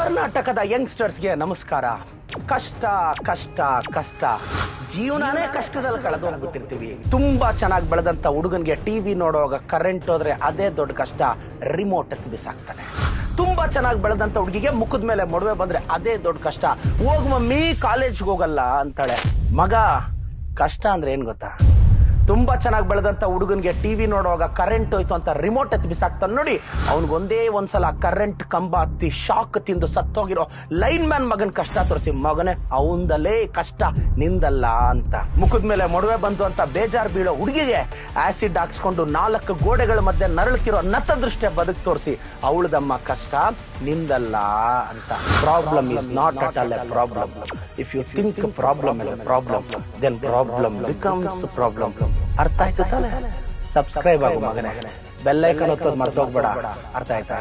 ಕರ್ನಾಟಕದ ಯಂಗ್ಸ್ಟರ್ಸ್ಗೆ ನಮಸ್ಕಾರ. ಕಷ್ಟ ಕಷ್ಟ ಕಷ್ಟ, ಜೀವನನೇ ಕಷ್ಟದಲ್ಲಿ ಕಳೆದೋಗ್ಬಿಟ್ಟಿರ್ತೀವಿ. ತುಂಬಾ ಚೆನ್ನಾಗಿ ಬೆಳೆದಂತ ಹುಡುಗನ್ಗೆ ಟಿವಿ ನೋಡುವಾಗ ಕರೆಂಟ್ ಹೋದ್ರೆ ಅದೇ ದೊಡ್ಡ ಕಷ್ಟ, ರಿಮೋಟ್ ಎತ್ತಿ ಬಿಸಾಕ್ತಾನೆ. ತುಂಬಾ ಚೆನ್ನಾಗಿ ಬೆಳೆದಂತ ಹುಡುಗಿಗೆ ಮುಖದ ಮೇಲೆ ಮೊಡವೆ ಬಂದ್ರೆ ಅದೇ ದೊಡ್ಡ ಕಷ್ಟ, ಹೋಗ್ ಮಮ್ಮಿ ಕಾಲೇಜ್ಗೆ ಹೋಗಲ್ಲ ಅಂತಾಳೆ. ಮಗ, ಕಷ್ಟ ಅಂದ್ರೆ ಏನ್ ಗೊತ್ತಾ? ತುಂಬಾ ಚೆನ್ನಾಗಿ ಬೆಳೆದಂತ ಹುಡುಗನ್ಗೆ ಟಿವಿ ನೋಡುವಾಗ ಕರೆಂಟ್ ಹೋಯ್ತು ಅಂತ ರಿಮೋಟ್ ಎತ್ತಿ ಬಿಸಾಕ್ತಾನೆ ನೋಡಿ. ಅವನಿಗೊಂದೇ ಒಂದ್ಸಲ ಕರೆಂಟ್ ಕಂಬ ಹತ್ತಿ ಶಾಕ್ ತಿಂದು ಸತ್ತೋಗಿರೋ ಲೈನ್ ಮ್ಯಾನ್ ಮಗನ್ ಕಷ್ಟ ತೋರಿಸಿ, ಮಗನೇ ಅವಂದಲೇ ಕಷ್ಟ ನಿಂದಲ್ಲ ಅಂತ. ಮುಖದ ಮೇಲೆ ಮೊಡವೆ ಬಂತು ಅಂತ ಬೇಜಾರ್ ಬೀಳೋ ಹುಡುಗಿಗೆ ಆಸಿಡ್ ಹಾಕ್ಸ್ಕೊಂಡು 4 ಗೋಡೆಗಳ ಮಧ್ಯೆ ನರಳುತ್ತಿರೋ ನತದೃಷ್ಟೇ ಬದುಕು ತೋರಿಸಿ, ಅವಳದಮ್ಮ ಕಷ್ಟ ನಿಂದಲ್ಲ ಅಂತ. Problem is not at all a problem. If you think problem is a problem, then problem becomes problem. ಅರ್ಥ ಆಯ್ತು ತಾನೆ? ಸಬ್ಸ್ಕ್ರೈಬ್ ಆಗು ಮಗನೇ, ಬೆಲ್ ಐಕಾನ್ ಒತ್ತೋದು ಮರ್ತೋಗ್ಬೇಡ. ಅರ್ಥ ಆಯ್ತಾ?